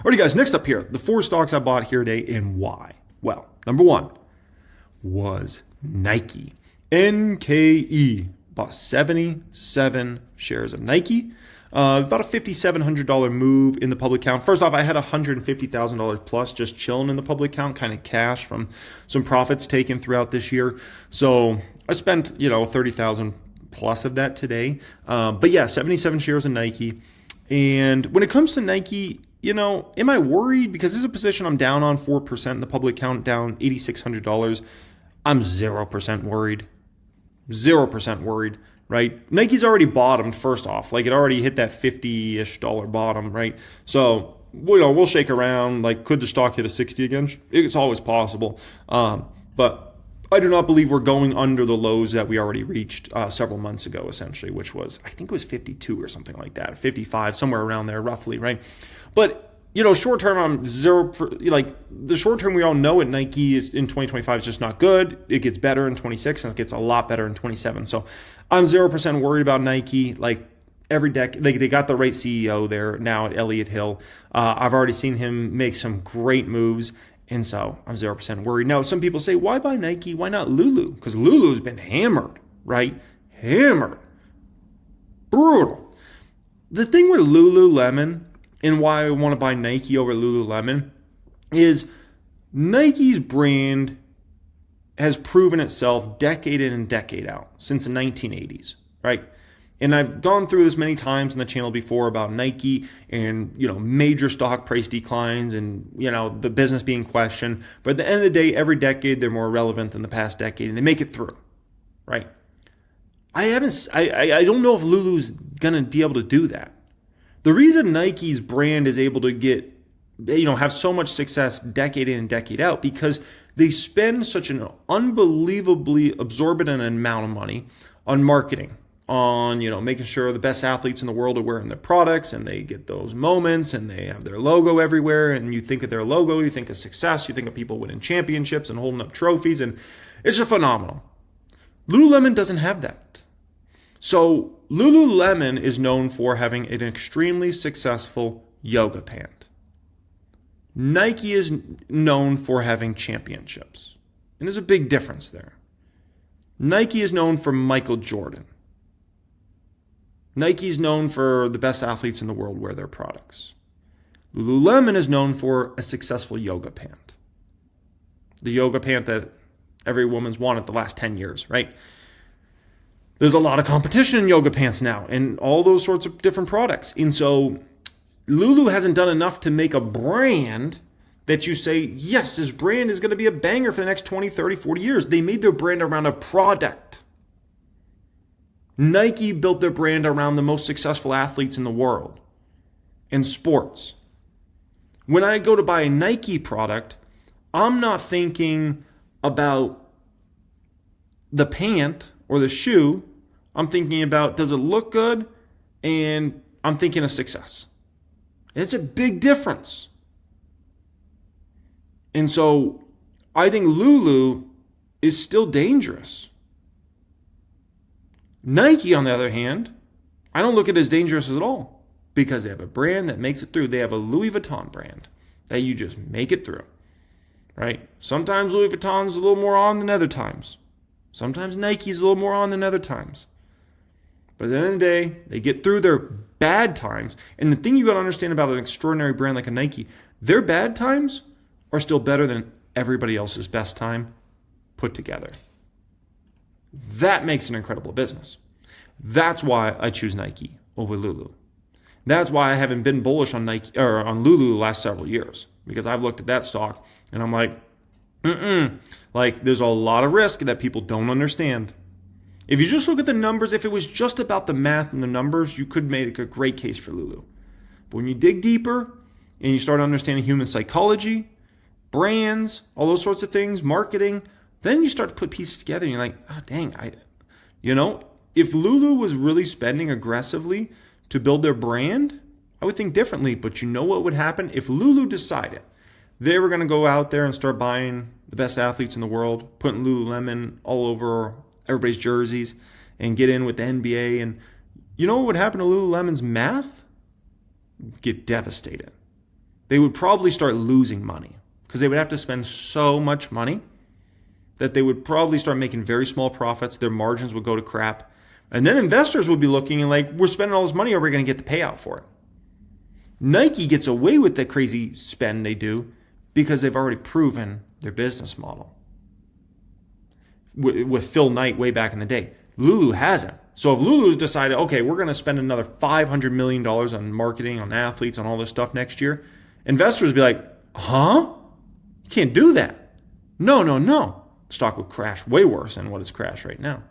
Alrighty, guys, next up here, the 4 stocks I bought here today and why. Well, number 1 was Nike. NKE. Bought 77 shares of Nike. About a $5,700 move in the public count. First off, I had $150,000 plus just chilling in the public count, kind of cash from some profits taken throughout this year. So I spent, 30,000 plus of that today. But yeah, 77 shares of Nike. And when it comes to Nike, am I worried? Because this is a position I'm down on 4% in the public count, down $8,600. I'm 0% worried. 0% worried, right? Nike's already bottomed, first off. Like, it already hit that $50-ish bottom, right? So, we'll shake around. Like, could the stock hit a 60 again? It's always possible. But I do not believe we're going under the lows that we already reached several months ago, essentially, which was, I think it was 52 or something like that, 55, somewhere around there, roughly, right? But short term, I'm the short term we all know at Nike is in 2025 is just not good. It gets better in 26 and it gets a lot better in 27. So I'm 0% worried about Nike. Like, every decade, they got the right CEO there now at Elliott Hill. I've already seen him make some great moves. And so I'm 0% worried. Now, some people say, why buy Nike? Why not Lulu? Because Lulu's been hammered, right? Hammered. Brutal. The thing with Lululemon, and why I want to buy Nike over Lululemon, is Nike's brand has proven itself decade in and decade out since the 1980s, right? And I've gone through this many times on the channel before about Nike and, major stock price declines and, the business being questioned. But at the end of the day, every decade, they're more relevant than the past decade, and they make it through, right? I don't know if Lulu's going to be able to do that. The reason Nike's brand is able to get, have so much success decade in and decade out, because they spend such an unbelievably exorbitant amount of money on marketing, on, making sure the best athletes in the world are wearing their products and they get those moments and they have their logo everywhere. And you think of their logo, you think of success, you think of people winning championships and holding up trophies, and it's just phenomenal. Lululemon doesn't have that. So Lululemon is known for having an extremely successful yoga pant. Nike is known for having championships. And there's a big difference there. Nike is known for Michael Jordan. Nike is known for the best athletes in the world wear their products. Lululemon is known for a successful yoga pant. The yoga pant that every woman's wanted the last 10 years, right? There's a lot of competition in yoga pants now and all those sorts of different products. And so Lulu hasn't done enough to make a brand that you say, yes, this brand is going to be a banger for the next 20, 30, 40 years. They made their brand around a product. Nike built their brand around the most successful athletes in the world in sports. When I go to buy a Nike product, I'm not thinking about the pant or the shoe. I'm thinking about, does it look good? And I'm thinking of success. It's a big difference. And so I think Lulu is still dangerous. Nike, on the other hand, I don't look at it as dangerous at all because they have a brand that makes it through. They have a Louis Vuitton brand that you just make it through, right? Sometimes Louis Vuitton's a little more on than other times. Sometimes Nike's a little more on than other times. But at the end of the day, they get through their bad times. And the thing you got to understand about an extraordinary brand like a Nike, their bad times are still better than everybody else's best time put together. That makes an incredible business. That's why I choose Nike over Lulu. That's why I haven't been bullish on Nike or on Lulu the last several years, because I've looked at that stock and I'm like, like, there's a lot of risk that people don't understand. If you just look at the numbers, if it was just about the math and the numbers, you could make a great case for Lulu. But when you dig deeper and you start understanding human psychology, brands, all those sorts of things, marketing, then you start to put pieces together and you're like, oh, dang, if Lulu was really spending aggressively to build their brand, I would think differently. But you know what would happen? If Lulu decided they were going to go out there and start buying the best athletes in the world, putting Lululemon all over everybody's jerseys and get in with the NBA, and you know what would happen to Lululemon's math? Get devastated. they would probably start losing money because they would have to spend so much money that they would probably start making very small profits. Their margins would go to crap. And then investors would be looking and like, we're spending all this money. Are we going to get the payout for it? Nike gets away with the crazy spend they do because they've already proven their business model. With Phil Knight way back in the day. Lulu hasn't. So if Lulu's decided, okay, we're going to spend another $500 million on marketing, on athletes, on all this stuff next year, investors would be like, huh? You can't do that. No. Stock would crash way worse than what it's crashed right now.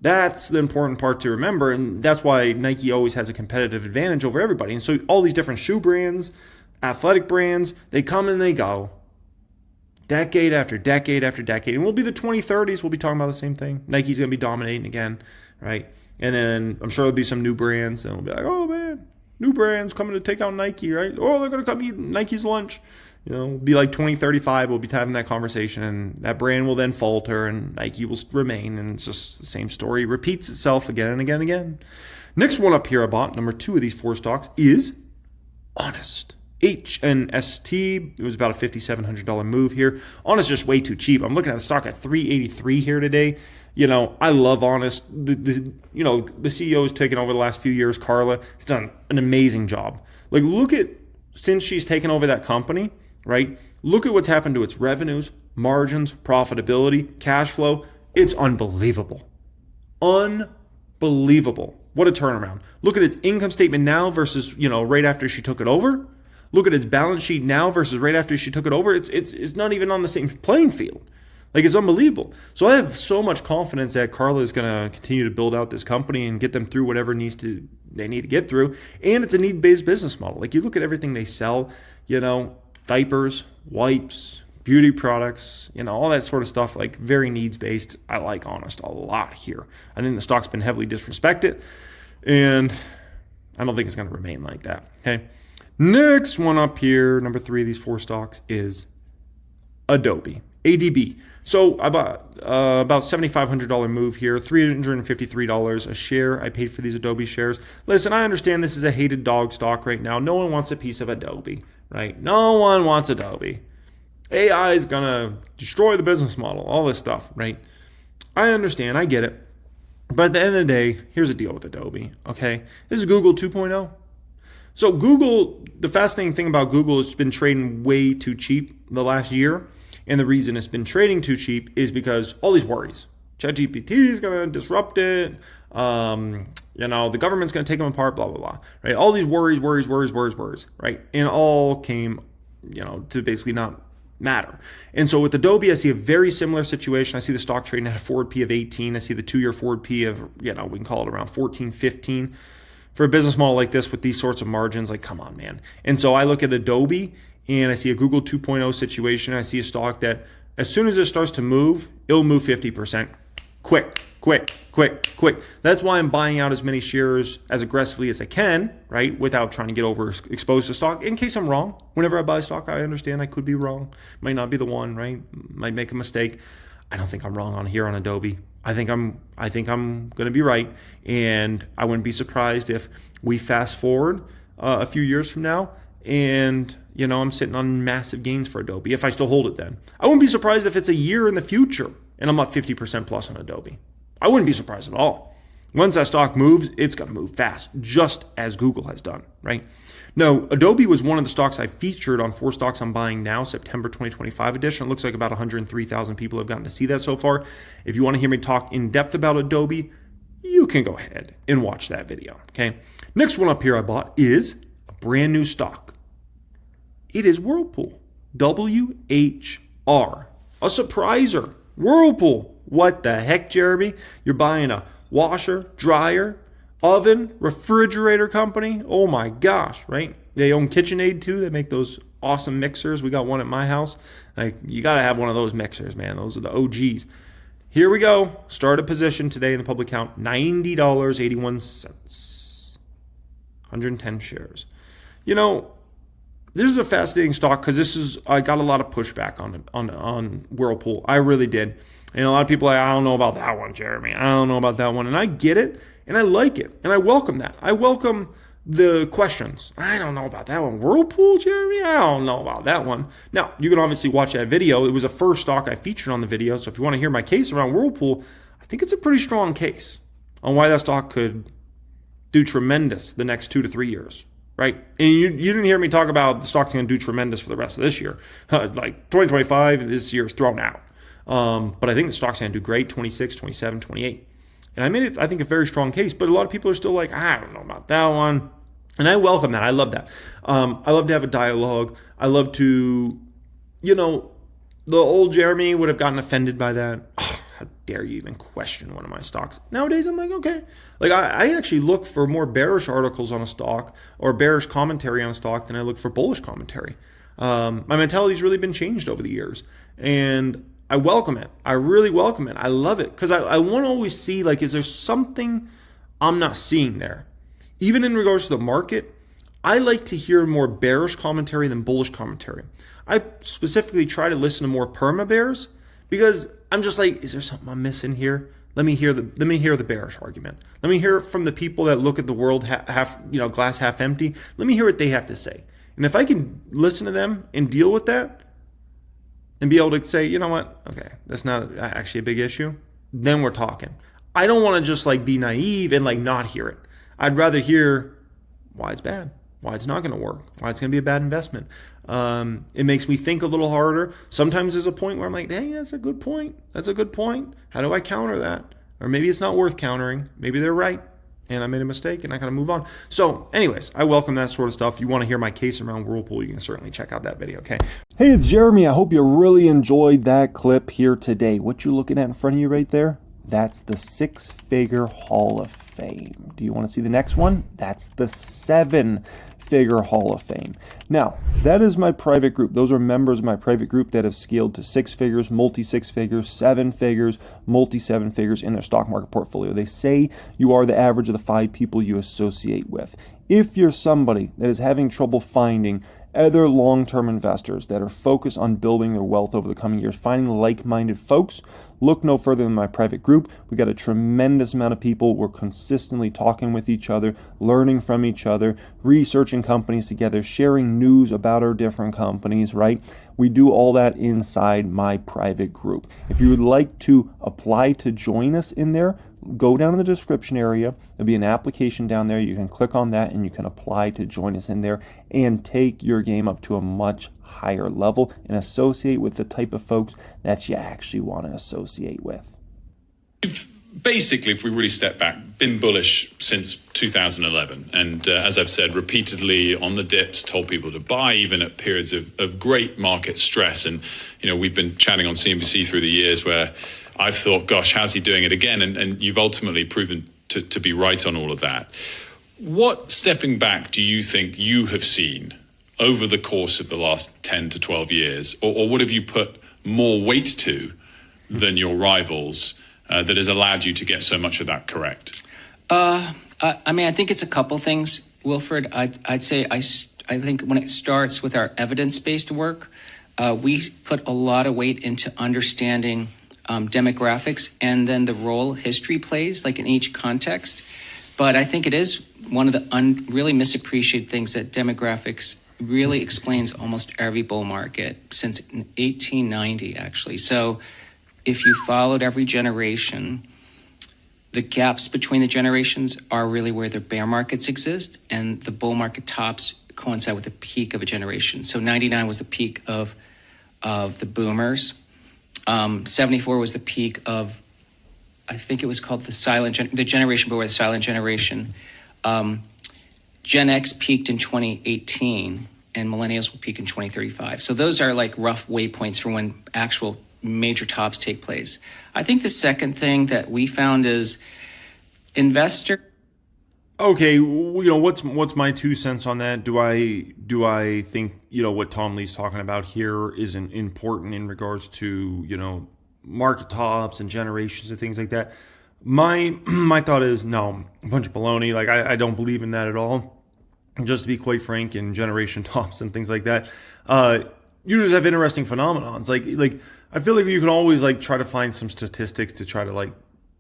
That's the important part to remember, and that's why Nike always has a competitive advantage over everybody. And so all these different shoe brands, athletic brands, they come and they go. Decade after decade after decade. And we'll be the 2030s, we'll be talking about the same thing. Nike's going to be dominating again, right? And then I'm sure there'll be some new brands, and we'll be like, oh man, new brands coming to take out Nike, right? Oh, they're going to come eat Nike's lunch. It'll be like 2035, we'll be having that conversation, and that brand will then falter, and Nike will remain, and it's just the same story. Repeats itself again and again and again. Next one up here I bought, number 2 of these 4 stocks, is Honest. HNST. It was about a $5,700 move here. Honest just way too cheap. I'm looking at the stock at $383 here today. I love Honest. The CEO has taken over the last few years. Carla has done an amazing job. Like, look at, since she's taken over that company, right? Look at what's happened to its revenues, margins, profitability, cash flow. It's unbelievable. Unbelievable. What a turnaround. Look at its income statement now versus, right after she took it over. Look at its balance sheet now versus right after she took it over. It's not even on the same playing field. Like, it's unbelievable. So I have so much confidence that Carla is going to continue to build out this company and get them through whatever they need to get through. And it's a need-based business model. Like, you look at everything they sell, diapers, wipes, beauty products, all that sort of stuff, like very needs-based. I like Honest a lot here. I think the stock's been heavily disrespected, and I don't think it's going to remain like that. Okay. Next one up here, number 3 of these 4 stocks is Adobe, ADB. So I bought about $7,500 move here, $353 a share. I paid for these Adobe shares. Listen, I understand this is a hated dog stock right now. No one wants a piece of Adobe, right? No one wants Adobe. AI is going to destroy the business model, all this stuff, right? I understand. I get it. But at the end of the day, here's the deal with Adobe, okay? This is Google 2.0. So Google, the fascinating thing about Google is it's been trading way too cheap the last year. And the reason it's been trading too cheap is because all these worries. ChatGPT is going to disrupt it. The government's going to take them apart, blah, blah, blah. Right? All these worries, right? And all came, to basically not matter. And so with Adobe, I see a very similar situation. I see the stock trading at a forward P of 18. I see the 2-year forward P of, we can call it around 14, 15. For a business model like this with these sorts of margins, like, come on, man. And so I look at Adobe and I see a Google 2.0 situation. I see a stock that as soon as it starts to move, it'll move 50%. Quick. That's why I'm buying out as many shares as aggressively as I can, right? Without trying to get overexposed to stock. In case I'm wrong, whenever I buy stock, I understand I could be wrong. Might not be the one, right? Might make a mistake. I don't think I'm wrong on Adobe. I think I'm going to be right, and I wouldn't be surprised if we fast forward a few years from now, and I'm sitting on massive gains for Adobe if I still hold it then. I wouldn't be surprised if it's a year in the future and I'm up 50% plus on Adobe. I wouldn't be surprised at all. Once that stock moves, it's going to move fast, just as Google has done, right? Now, Adobe was one of the stocks I featured on 4 stocks I'm buying now, September 2025 edition. It looks like about 103,000 people have gotten to see that so far. If you want to hear me talk in depth about Adobe, you can go ahead and watch that video, okay? Next one up here I bought is a brand new stock. It is Whirlpool, WHR, a surpriser. Whirlpool, what the heck, Jeremy? You're buying a washer, dryer, oven, refrigerator company. Oh my gosh, right? They own KitchenAid too. They make those awesome mixers. We got one at my house. Like, you got to have one of those mixers, man. Those are the OGs. Here we go. Start a position today in the public count. $90.81. 110 shares. This is a fascinating stock because I got a lot of pushback on Whirlpool. I really did. And a lot of people are like, I don't know about that one, Jeremy. I don't know about that one. And I get it. And I like it. And I welcome that. I welcome The questions, I don't know about that one. Whirlpool, Jeremy? I don't know about that one. Now, you can obviously watch that video. It was the first stock I featured on the video. So if you want to hear my case around Whirlpool, I think it's a pretty strong case on why that stock could do tremendous the next 2 to 3 years, right? And you didn't hear me talk about the stock's going to do tremendous for the rest of this year. Like 2025, this year's thrown out. But I think the stock's going to do great 26, 27, 28. And I made it, I think, a very strong case. But a lot of people are still like, I don't know about that one. And I welcome that. I love that. I love to have a dialogue. I love to, the old Jeremy would have gotten offended by that. Oh, how dare you even question one of my stocks? Nowadays, I'm like, okay. Like, I actually look for more bearish articles on a stock or bearish commentary on a stock than I look for bullish commentary. My mentality's really been changed over the years. And I welcome it. I really welcome it. I love it because I want to always see, like, is there something I'm not seeing there? Even in regards to the market, I like to hear more bearish commentary than bullish commentary. I specifically try to listen to more perma bears because I'm just like, is there something I'm missing here? Let me hear the bearish argument. Let me hear it from the people that look at the world glass half empty. Let me hear what they have to say. And if I can listen to them and deal with that, and be able to say, you know what, okay, that's not actually a big issue, then we're talking. I don't want to just like be naive and like not hear it. I'd rather hear why it's bad, why it's not going to work, why it's going to be a bad investment. It makes me think a little harder. Sometimes there's a point where I'm like, hey, that's a good point. That's a good point. How do I counter that? Or maybe it's not worth countering. Maybe they're right. And I made a mistake and I got to move on. So anyways, I welcome that sort of stuff. If you want to hear my case around Whirlpool, you can certainly check out that video, okay? Hey, it's Jeremy. I hope you really enjoyed that clip here today. What you looking at in front of you right there? That's the 6-figure Hall of Fame. Do you want to see the next one? That's the 7-figure Hall of Fame. Now, that is my private group. Those are members of my private group that have scaled to 6 figures, multi-6 figures, 7 figures, multi-7 figures in their stock market portfolio. They say you are the average of the 5 people you associate with. If you're somebody that is having trouble finding other long-term investors that are focused on building their wealth over the coming years, finding like-minded folks, look no further than my private group. We got a tremendous amount of people. We're consistently talking with each other, learning from each other, researching companies together, sharing news about our different companies, right? We do all that inside my private group. If you would like to apply to join us in there, go down in the description area. There'll be an application down there. You can click on that and you can apply to join us in there and take your game up to a much higher level and associate with the type of folks that you actually want to associate with. You've basically, if we really step back, been bullish since 2011. And as I've said repeatedly on the dips, told people to buy even at periods of great market stress. And, we've been chatting on CNBC through the years where I've thought, gosh, how's he doing it again? And you've ultimately proven to be right on all of that. What, stepping back, do you think you have seen over the course of the last 10 to 12 years? Or what have you put more weight to than your rivals that has allowed you to get so much of that correct? I think it's a couple things, Wilfred. I'd say I think when it starts with our evidence-based work, we put a lot of weight into understanding demographics and then the role history plays, like in each context. But I think it is one of the really misappreciated things that demographics really explains almost every bull market since 1890, actually. So if you followed every generation, the gaps between the generations are really where the bear markets exist, and the bull market tops coincide with the peak of a generation. So 99 was the peak of the boomers. 74 was the peak of, I think it was called the generation before the silent generation. Gen X peaked in 2018, and millennials will peak in 2035. So those are like rough waypoints for when actual major tops take place. I think the second thing that we found is investor. Okay, what's my 2 cents on that? Do I think what Tom Lee's talking about here isn't important in regards to market tops and generations and things like that? My thought is no, a bunch of baloney. Like I don't believe in that at all. Just to be quite frank, in generation tops and things like that, you just have interesting phenomenons. Like I feel like you can always like try to find some statistics to try to like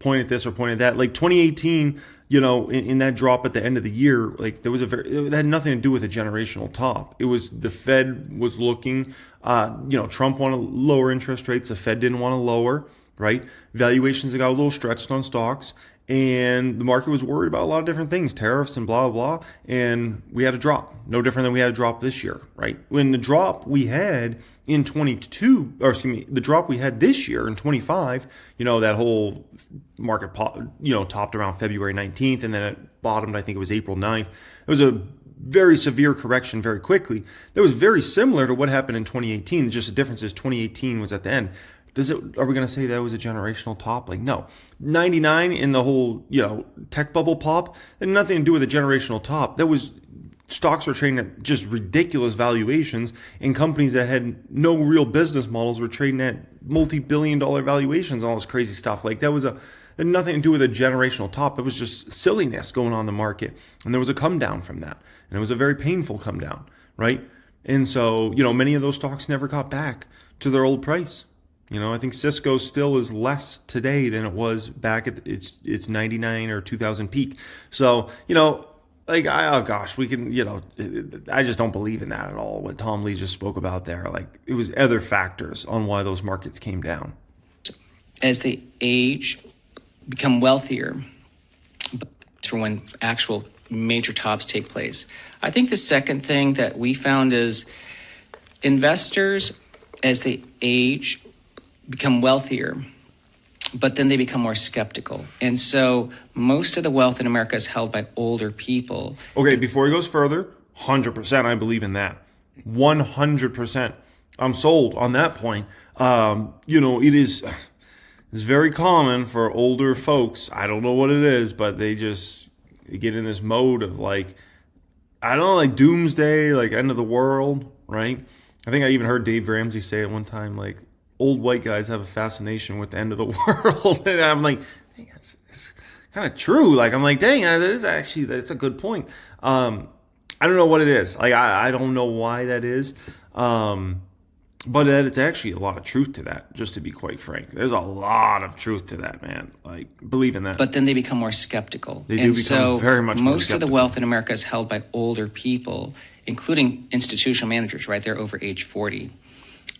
point at this or point at that. Like 2018, in that drop at the end of the year, like it had nothing to do with a generational top. It was the Fed was looking, Trump wanted to lower interest rates. The Fed didn't want to lower, right? Valuations got a little stretched on stocks, and the market was worried about a lot of different things, tariffs and blah, blah, blah. And we had a drop, no different than we had a drop this year, right? When the drop we had in 22, or excuse me, the drop we had this year in 25, that whole market, topped around February 19th, and then it bottomed, I think it was April 9th. It was a very severe correction very quickly. That was very similar to what happened in 2018. Just the difference is 2018 was at the end. Are we going to say that was a generational top? Like, no. 99 in the whole, tech bubble pop had nothing to do with a generational top. That was stocks were trading at just ridiculous valuations, and companies that had no real business models were trading at multi-billion-dollar valuations and all this crazy stuff. Like, that had nothing to do with a generational top. It was just silliness going on in the market. And there was a come down from that. And it was a very painful come down, right? And so, many of those stocks never got back to their old price. I think Cisco still is less today than it was back at its 99 or 2000 peak. So, we can, I just don't believe in that at all. What Tom Lee just spoke about there, like it was other factors on why those markets came down. As they age, become wealthier, for when actual major tops take place. I think the second thing that we found is investors, as they age, become wealthier, but then they become more skeptical. And so most of the wealth in America is held by older people. Okay, before he goes further, 100% I believe in that. 100%. I'm sold on that point. It's very common for older folks, I don't know what it is, but they get in this mode of like doomsday, like end of the world, right? I think I even heard Dave Ramsey say at one time, like, old white guys have a fascination with the end of the world. And I'm like, dang, it's kind of true. Like, I'm like, dang, that's a good point. I don't know what it is. Like, I don't know why that is. But it's actually a lot of truth to that, just to be quite frank. There's a lot of truth to that, man. Like, believe in that. But then they become more skeptical. They do become very much more skeptical. Most of the wealth in America is held by older people, including institutional managers, right? They're over age 40.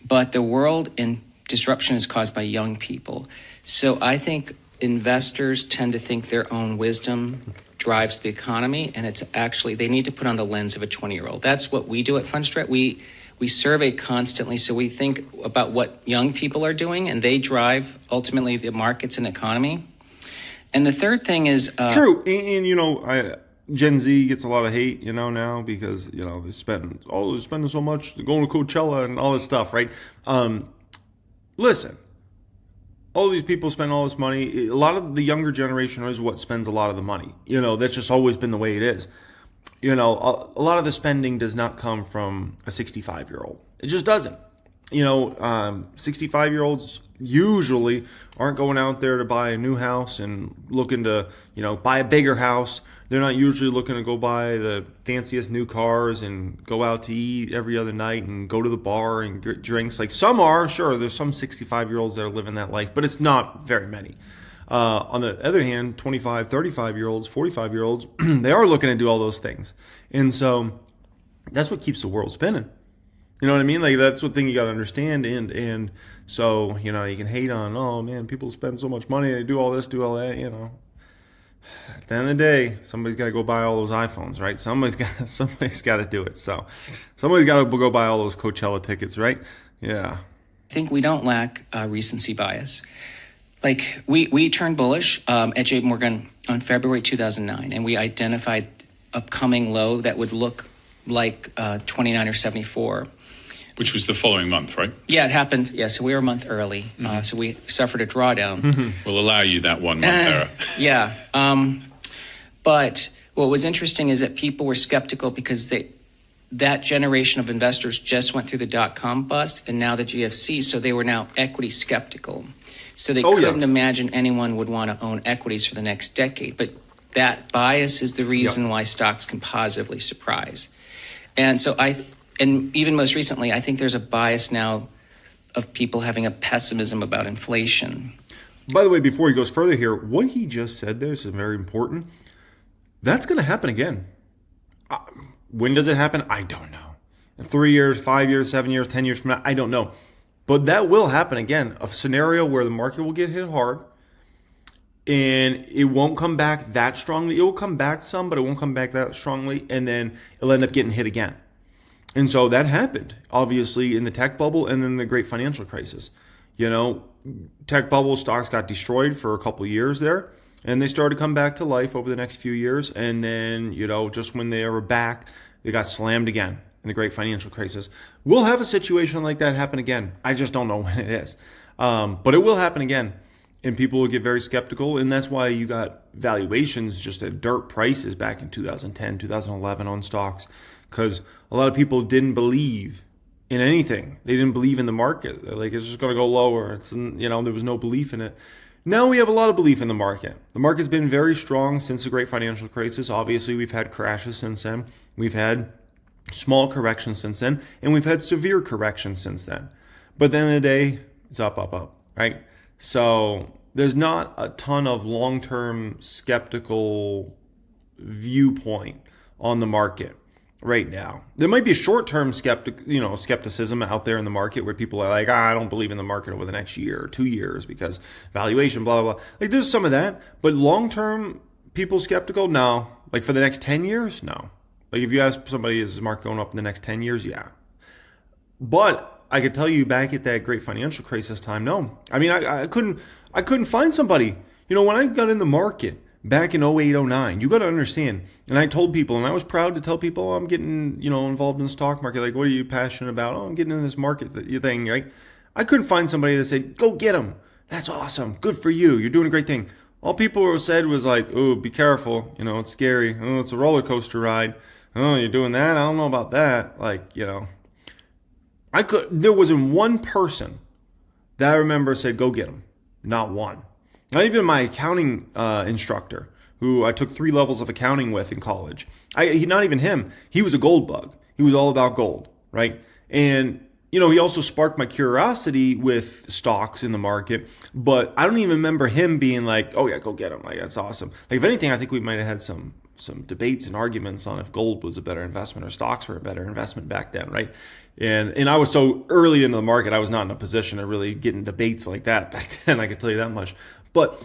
But the world in disruption is caused by young people. So I think investors tend to think their own wisdom drives the economy, and it's actually, they need to put on the lens of a 20-year-old. That's what we do at Fundstrat. We survey constantly, so we think about what young people are doing, and they drive ultimately the markets and economy. And the third thing is true. And Gen Z gets a lot of hate, now because they're spending so much, they're going to Coachella and all this stuff, right? Listen, all these people spend all this money. A lot of the younger generation is what spends a lot of the money. That's just always been the way it is. A lot of the spending does not come from a 65-year-old. It just doesn't. 65-year-olds usually aren't going out there to buy a new house and looking to, buy a bigger house. They're not usually looking to go buy the fanciest new cars and go out to eat every other night and go to the bar and get drinks. Like, some are, sure, there's some 65-year-olds that are living that life, but it's not very many. On the other hand, 25, 35-year-olds, 45-year-olds, they are looking to do all those things. And so that's what keeps the world spinning. You know what I mean? Like, that's the thing you got to understand. And so, you can hate on, oh, man, people spend so much money. They do all this, do all that, At the end of the day, somebody's got to go buy all those iPhones, right? Somebody's got to do it. So somebody's got to go buy all those Coachella tickets, right? Yeah. I think we don't lack recency bias. Like, we turned bullish at JP Morgan on February 2009, and we identified upcoming low that would look like 29 or 74. Which was the following month, right? Yeah, it happened. Yeah, so we were a month early. So we suffered a drawdown. We'll allow you that 1 month error. Yeah. But what was interesting is that people were skeptical because that generation of investors just went through the dot-com bust and now the GFC, so they were now equity skeptical. So they couldn't imagine anyone would want to own equities for the next decade. But that bias is the reason why stocks can positively surprise. And so and even most recently, I think there's a bias now of people having a pessimism about inflation. By the way, before he goes further here, what he just said there is very important. That's going to happen again. When does it happen? I don't know. In 3 years, 5 years, 7 years, 10 years from now, I don't know. But that will happen again. A scenario where the market will get hit hard and it won't come back that strongly. It will come back some, but it won't come back that strongly. And then it'll end up getting hit again. And so that happened, obviously, in the tech bubble and then the great financial crisis. Tech bubble stocks got destroyed for a couple of years there, and they started to come back to life over the next few years. And then, just when they were back, they got slammed again in the great financial crisis. We'll have a situation like that happen again. I just don't know when it is. But it will happen again, and people will get very skeptical. And that's why you got valuations just at dirt prices back in 2010, 2011 on stocks, because a lot of people didn't believe in anything. They didn't believe in the market. They're like, it's just going to go lower. There was no belief in it. Now we have a lot of belief in the market. The market's been very strong since the great financial crisis. Obviously, we've had crashes since then. We've had small corrections since then, and we've had severe corrections since then. But at the end of the day, it's up, up, up, right? So there's not a ton of long-term skeptical viewpoint on the market right now. There might be a short-term skepticism out there in the market where people are like, I don't believe in the market over the next year or 2 years because valuation, blah, blah, blah. Like, there's some of that. But long-term, people skeptical? No. Like, for the next 10 years? No. Like, if you ask somebody, is the market going up in the next 10 years? Yeah. But I could tell you back at that great financial crisis time, no. I mean, I couldn't find somebody. When I got in the market back in 08, 09, you got to understand, and I told people, and I was proud to tell people, I'm getting, involved in the stock market. Like, what are you passionate about? Oh, I'm getting in this market thing, right? I couldn't find somebody that said, go get them. That's awesome. Good for you. You're doing a great thing. All people said was like, oh, be careful. It's scary. Oh, it's a roller coaster ride. Oh, you're doing that? I don't know about that. There wasn't one person that I remember said, go get them. Not one. Not even my accounting instructor, who I took 3 levels of accounting with in college. Not even him. He was a gold bug. He was all about gold, right? And, he also sparked my curiosity with stocks in the market. But I don't even remember him being like, oh, yeah, go get them. Like, that's awesome. Like, if anything, I think we might have had some debates and arguments on if gold was a better investment or stocks were a better investment back then, right? And I was so early into the market, I was not in a position to really get in debates like that back then, I can tell you that much. But,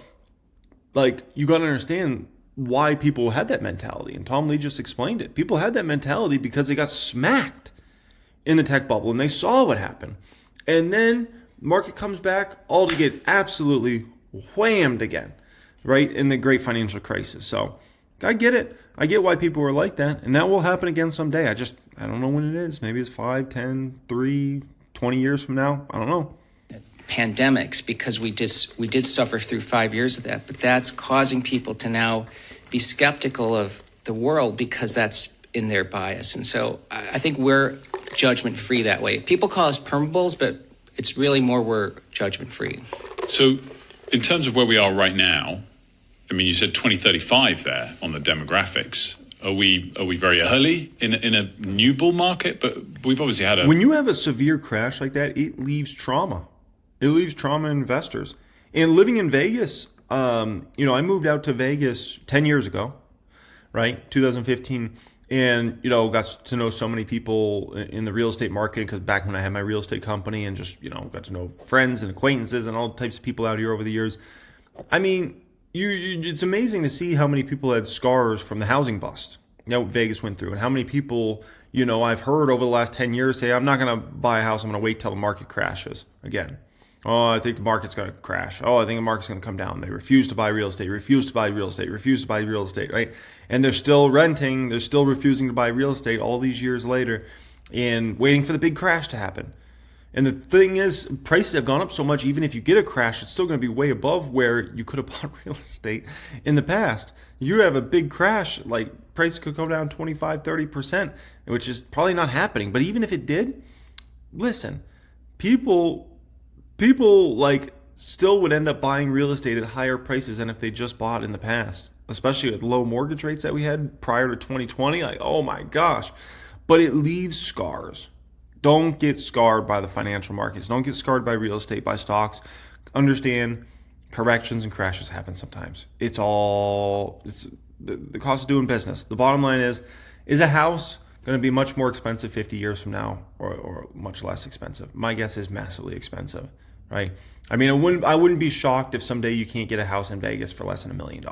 you got to understand why people had that mentality. And Tom Lee just explained it. People had that mentality because they got smacked in the tech bubble and they saw what happened. And then market comes back all to get absolutely whammed again, right, in the great financial crisis. So I get it. I get why people were like that. And that will happen again someday. I don't know when it is. Maybe it's 5, 10, 3, 20 years from now. I don't know. Pandemics, because we did suffer through 5 years of that, but that's causing people to now be skeptical of the world because that's in their bias. And so I think we're judgment free that way. People call us permeables, but it's really more we're judgment free. So in terms of where we are right now, I mean, you said 2035 there on the demographics. Are we very early in a new bull market? But we've obviously had When you have a severe crash like that, it leaves trauma. It leaves trauma in investors. And living in Vegas, I moved out to Vegas 10 years ago, right? 2015. And, got to know so many people in the real estate market because back when I had my real estate company and just, got to know friends and acquaintances and all types of people out here over the years. I mean, it's amazing to see how many people had scars from the housing bust Vegas went through and how many people, I've heard over the last 10 years say, I'm not going to buy a house. I'm going to wait till the market crashes again. Oh, I think the market's going to crash. Oh, I think the market's going to come down. They refuse to buy real estate, refuse to buy real estate, right? And they're still renting. They're still refusing to buy real estate all these years later and waiting for the big crash to happen. And the thing is, prices have gone up so much, even if you get a crash, it's still going to be way above where you could have bought real estate in the past. You have a big crash, like prices could go down 25, 30%, which is probably not happening. But even if it did, listen, people still would end up buying real estate at higher prices than if they just bought in the past, especially with low mortgage rates that we had prior to 2020. Like, oh my gosh. But it leaves scars. Don't get scarred by the financial markets. Don't get scarred by real estate, by stocks. Understand corrections and crashes happen sometimes. It's the cost of doing business. The bottom line is a house going to be much more expensive 50 years from now or much less expensive? My guess is massively expensive, right? I mean, I wouldn't be shocked if someday you can't get a house in Vegas for less than $1 million.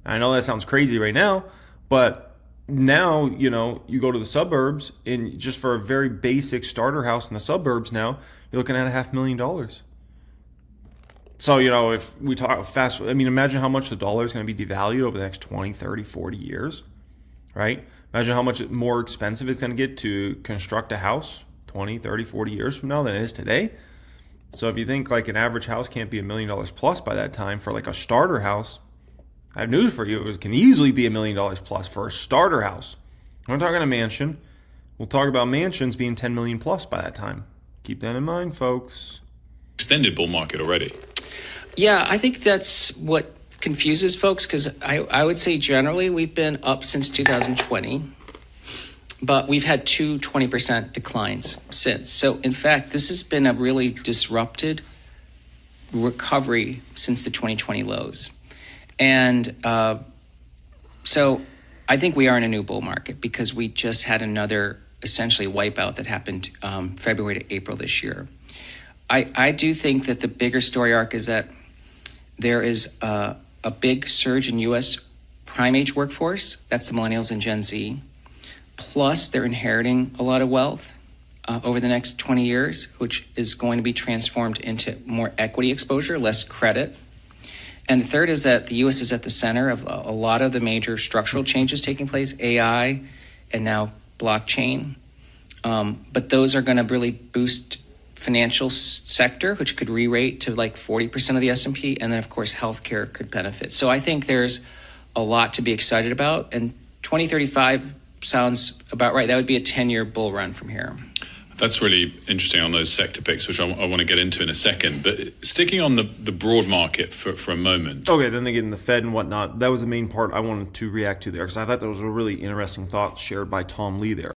I know that sounds crazy right now, but now, you know, you go to the suburbs and just for a very basic starter house in the suburbs now, you're looking at $500,000. So, you know, if we talk fast, I mean, imagine how much the dollar is going to be devalued over the next 20, 30, 40 years, right? Imagine how much more expensive it's going to get to construct a house 20, 30, 40 years from now than it is today. So if you think like an average house can't be $1 million plus by that time for like a starter house, I have news for you. It can easily be $1 million plus for a starter house. We're not talking a mansion. We'll talk about mansions being 10 million plus by that time. Keep that in mind, folks. Extended bull market already. Yeah, I think that's what confuses folks, because I would say generally we've been up since 2020, but we've had two 20% declines since. So in fact, this has been a really disrupted recovery since the 2020 lows. And so I think we are in a new bull market because we just had another essentially wipeout that happened February to April this year. I do think that the bigger story arc is that there is a big surge in U.S. prime age workforce. That's the millennials and Gen Z. Plus, they're inheriting a lot of wealth over the next 20 years, which is going to be transformed into more equity exposure, less credit. And the third is that the U.S. is at the center of a lot of the major structural changes taking place, AI and now blockchain. But those are going to really boost financial sector, which could re-rate to like 40% of the S&P, and then of course healthcare could benefit. So I think there's a lot to be excited about, and 2035 sounds about right. That would be a 10-year bull run from here. That's really interesting on those sector picks, which I want to get into in a second. But sticking on the broad market for a moment. Okay, then they get in the Fed and whatnot. That was the main part I wanted to react to there, because I thought that was a really interesting thought shared by Tom Lee there.